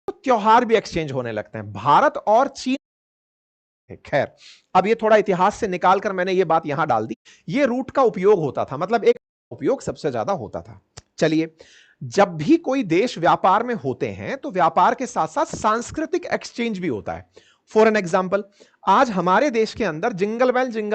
तो त्योहार भी एक्सचेंज होने लगते हैं भारत और चीन। खैर, अब ये थोड़ा इतिहास से निकालकर मैंने ये बात यहां डाल दी। ये रूट का उपयोग होता था, मतलब एक उपयोग सबसे ज्यादा होता था। चलिए, जब भी कोई देश व्यापार में होते हैं तो व्यापार के साथ साथ सांस्कृतिक एक्सचेंज भी होता है। फॉर एन एग्जाम्पल, आज हमारे देश के अंदर जिंगल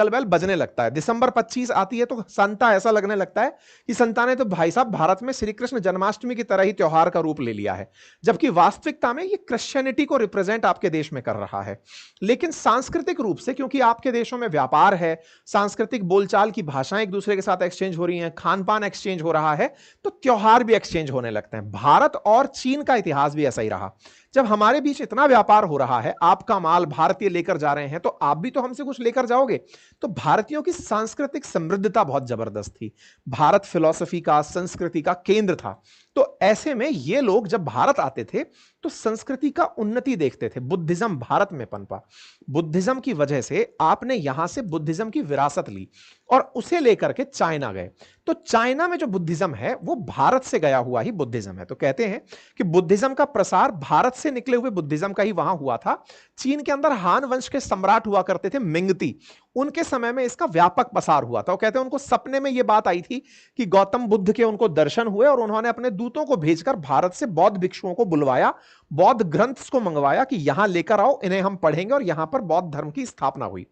बेल बजने लगता है। दिसंबर 25 आती है तो संता ऐसा लगने लगता है कि संता ने तो भाई साहब भारत में श्री कृष्ण जन्माष्टमी की तरह ही त्योहार का रूप ले लिया है, जबकि वास्तविकता में ये क्रिश्चियनिटी को रिप्रेजेंट आपके देश में कर रहा है। लेकिन सांस्कृतिक रूप से, क्योंकि आपके देशों में व्यापार है, सांस्कृतिक बोलचाल की भाषाएं एक दूसरे के साथ एक्सचेंज हो रही हैं, खान पान एक्सचेंज हो रहा है, तो त्योहार भी एक्सचेंज होने लगते हैं। भारत और चीन का इतिहास भी ऐसा ही रहा। जब हमारे बीच इतना व्यापार हो रहा है, आपका माल भारतीय लेकर जा रहे हैं, तो आप भी तो हमसे कुछ लेकर जाओगे। तो भारतीयों की सांस्कृतिक समृद्धता बहुत जबरदस्त थी। भारत फिलॉसफी का, संस्कृति का केंद्र था। तो ऐसे में ये लोग जब भारत आते थे तो संस्कृति का उन्नति देखते थे। बुद्धिज्म भारत में पनपा। बुद्धिज्म की वजह से आपने यहां से बुद्धिज्म की विरासत ली और उसे लेकर के चाइना गए। तो चाइना में जो बुद्धिज्म है वो भारत से गया हुआ ही बुद्धिज्म है। तो कहते हैं कि बुद्धिज्म का प्रसार भारत से निकले हुए बुद्धिज्म का ही वहां हुआ था। चीन के अंदर हान वंश के सम्राट हुआ करते थे मिंगती, उनके समय में इसका व्यापक प्रसार हुआ था। वो कहते हैं उनको सपने में यह बात आई थी कि गौतम बुद्ध के उनको दर्शन हुए और उन्होंने अपने दूतों को भेजकर भारत से बौद्ध भिक्षुओं को बुलवाया, बौद्ध ग्रंथ को मंगवाया कि यहां लेकर आओ, इन्हें हम पढ़ेंगे, और यहां पर बौद्ध धर्म की स्थापना हुई।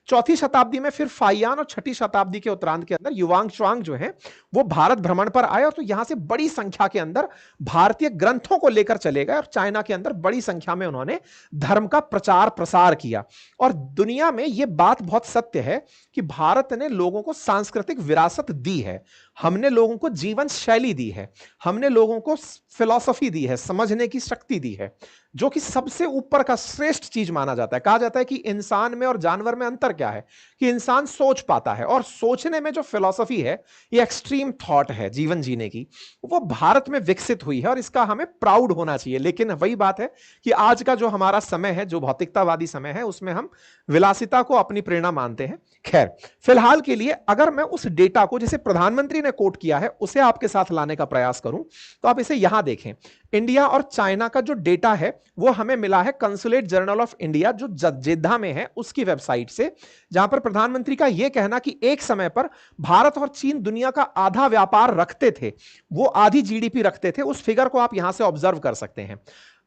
चौथी शताब्दी में फिर फाइयान और छठी शताब्दी के उत्तरार्ध के अंदर युवांग च्वांग जो है वो भारत भ्रमण पर आए और तो यहां से बड़ी संख्या के अंदर भारतीय ग्रंथों को लेकर चले गए और चाइना के अंदर बड़ी संख्या में उन्होंने धर्म का प्रचार प्रसार किया। और दुनिया में यह बात बहुत सत्य है कि भारत ने लोगों को सांस्कृतिक विरासत दी है, हमने लोगों को जीवन शैली दी है, हमने लोगों को फिलॉसफी दी है, समझने की शक्ति दी है, जो कि सबसे ऊपर का श्रेष्ठ चीज माना जाता है। कहा जाता है कि इंसान में और जानवर में अंतर क्या है, कि इंसान सोच पाता है, और सोचने में जो फिलॉसफी है, ये एक्सट्रीम थॉट है जीवन जीने की, वो भारत में विकसित हुई है और इसका हमें प्राउड होना चाहिए। लेकिन वही बात है कि आज का जो हमारा समय है, जो भौतिकतावादी समय है, उसमें हम विलासिता को अपनी प्रेरणा मानते हैं। खैर, फिलहाल के लिए अगर मैं उस डेटा को जिसे प्रधानमंत्री ने कोट किया है उसे आपके साथ लाने का प्रयास करूं, तो आप इसे यहां देखें। इंडिया और चाइना का जो डेटा है वो हमें मिला है कंसुलेट जर्नल ऑफ इंडिया जो जेद्दा में है उसकी वेबसाइट से, जहां पर प्रधानमंत्री का यह कहना कि एक समय पर भारत और चीन दुनिया का आधा व्यापार रखते थे, वो आधी जीडीपी रखते थे। उस फिगर को आप यहां से ऑब्जर्व कर सकते हैं।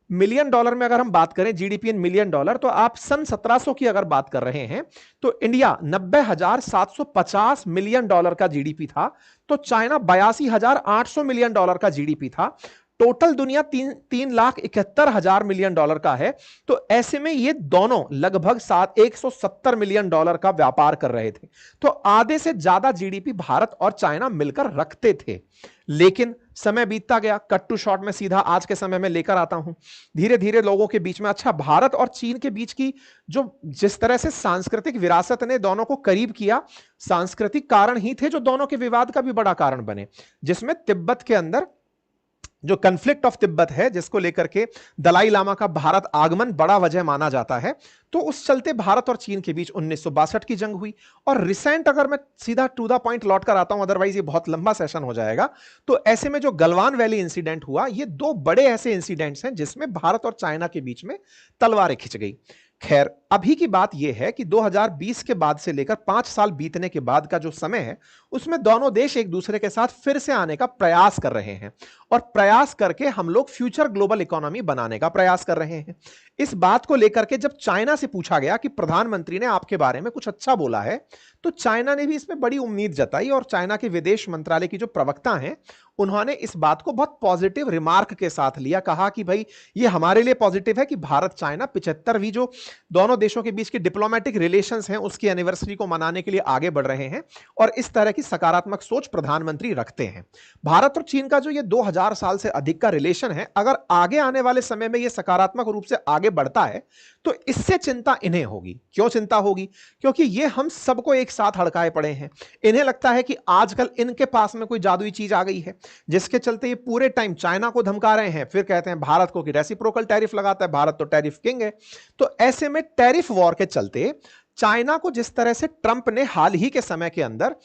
मिलियन डॉलर में अगर हम बात करें, जीडीपी इन मिलियन डॉलर, तो आप सन 1700 की अगर बात कर रहे हैं तो इंडिया 90,750 मिलियन डॉलर का जीडीपी था, तो चाइना 82,800 मिलियन डॉलर का जीडीपी था। टोटल दुनिया 3,71,000 मिलियन डॉलर का है। तो ऐसे में ये दोनों लगभग 170 मिलियन डॉलर का व्यापार कर रहे थे। तो आधे से ज्यादा जीडीपी भारत और चाइना मिलकर रखते थे। लेकिन समय बीतता गया, कट टू शॉर्ट में सीधा आज के समय में लेकर आता हूं। धीरे धीरे लोगों के बीच में, अच्छा, भारत और चीन के बीच की जो जिस तरह से सांस्कृतिक विरासत ने दोनों को करीब किया, सांस्कृतिक कारण ही थे जो दोनों के विवाद का भी बड़ा कारण बने, जिसमें तिब्बत के अंदर जो कन्फ्लिक्ट ऑफ तिब्बत है, जिसको लेकर के दलाई लामा का भारत आगमन बड़ा वजह माना जाता है। तो उस चलते भारत और चीन के बीच 1962 की जंग हुई। और रिसेंट अगर मैं सीधा टू द पॉइंट लौट कर आता हूं, अदरवाइज ये बहुत लंबा सेशन हो जाएगा, तो ऐसे में जो गलवान वैली इंसिडेंट हुआ, ये दो बड़े ऐसे इंसिडेंट्स हैं जिसमें भारत और चाइना के बीच में तलवारें खिंच गई। खैर, अभी की बात यह है कि 2020 के बाद से लेकर 5 साल बीतने के बाद का जो समय है, उसमें दोनों देश एक दूसरे के साथ फिर से आने का प्रयास कर रहे हैं, और प्रयास करके हम लोग फ्यूचर ग्लोबल इकोनॉमी बनाने का प्रयास कर रहे हैं। इस बात को लेकर के जब चाइना से पूछा गया कि प्रधानमंत्री ने आपके बारे में कुछ अच्छा बोला है, तो चाइना ने भी इसमें बड़ी उम्मीद जताई, और चाइना के विदेश मंत्रालय की जो प्रवक्ता हैं, उन्होंने इस बात को बहुत पॉजिटिव रिमार्क के साथ लिया। कहा कि भाई, ये हमारे लिए पॉजिटिव है कि भारत चाइना 75वीं जो दोनों देशों के बीच की डिप्लोमेटिक रिलेशंस हैं उसकी एनिवर्सरी को मनाने के लिए आगे बढ़ रहे हैं, और इस तरह की सकारात्मक सोच प्रधानमंत्री रखते हैं। भारत और चीन का जो ये 2000 साल से अधिक का रिलेशन है, अगर आगे आने वाले समय में ये सकारात्मक रूप से आगे बढ़ता है, तो इससे चिंता इन्हें होगी। क्यों चिंता होगी? क्योंकि ये हम सबको एक साथ हड़काए पड़े हैं। इन्हें लगता है कि आजकल इनके पास में कोई जादुई चीज आ गई है, जिसके चलते ये पूरे टाइम चाइना को धमका रहे हैं, फिर कहते हैं भारत को कि रेसिप्रोकल टैरिफ लगाता है, भारत तो टैरिफ किंग है। तो ऐसे में टैरिफ वॉर के चलते चाइना को जिस तरह से ट्रंप ने हाल ही के समय के अंदर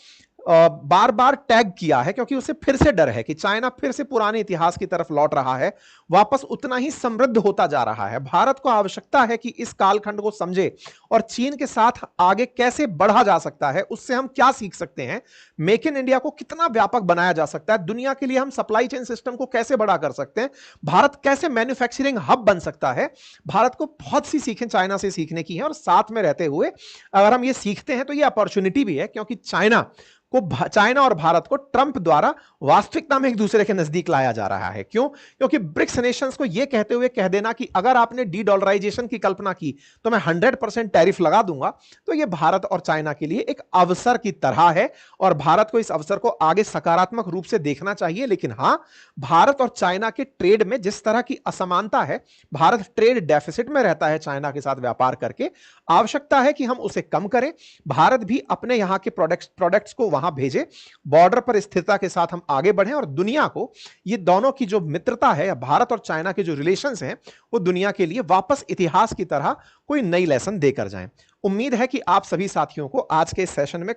बार बार टैग किया है, क्योंकि उसे फिर से डर है कि चाइना फिर से पुराने इतिहास की तरफ लौट रहा है, वापस उतना ही समृद्ध होता जा रहा है। भारत को आवश्यकता है कि इस कालखंड को समझे और चीन के साथ आगे कैसे बढ़ा जा सकता है, उससे हम क्या सीख सकते हैं, मेक इन इंडिया को कितना व्यापक बनाया जा सकता है, दुनिया के लिए हम सप्लाई चेन सिस्टम को कैसे बड़ा कर सकते हैं, भारत कैसे मैन्युफैक्चरिंग हब बन सकता है। भारत को बहुत सी सीखें चाइना से सीखने की है, और साथ में रहते हुए अगर हम ये सीखते हैं तो ये अपॉर्चुनिटी भी है, क्योंकि चाइना और भारत को ट्रंप द्वारा वास्तविकता में एक दूसरे के नजदीक लाया जा रहा है। क्यों? क्योंकि ब्रिक्स नेशंस को यह कहते हुए कह देना कि अगर आपने डी डॉलराइजेशन की कल्पना की तो मैं 100% टैरिफ लगा दूंगा, तो यह भारत और चाइना के लिए एक अवसर की तरह है, और भारत को इस अवसर को आगे सकारात्मक रूप से देखना चाहिए। लेकिन हां, भारत और चाइना के ट्रेड में जिस तरह की असमानता है, भारत ट्रेड डेफिसिट में रहता है चाइना के साथ व्यापार करके, आवश्यकता है कि हम उसे कम करें। भारत भी अपने यहां के प्रोडक्ट्स को वहां भेजे, बॉर्डर पर स्थिरता के साथ हम आगे बढ़ें, और दुनिया को ये दोनों की जो मित्रता है, भारत और चाइना के जो रिलेशंस हैं, वो दुनिया के लिए वापस इतिहास की तरह कोई नई लेसन देकर जाएं। उम्मीद है कि आप सभी साथियों को आज के सेशन में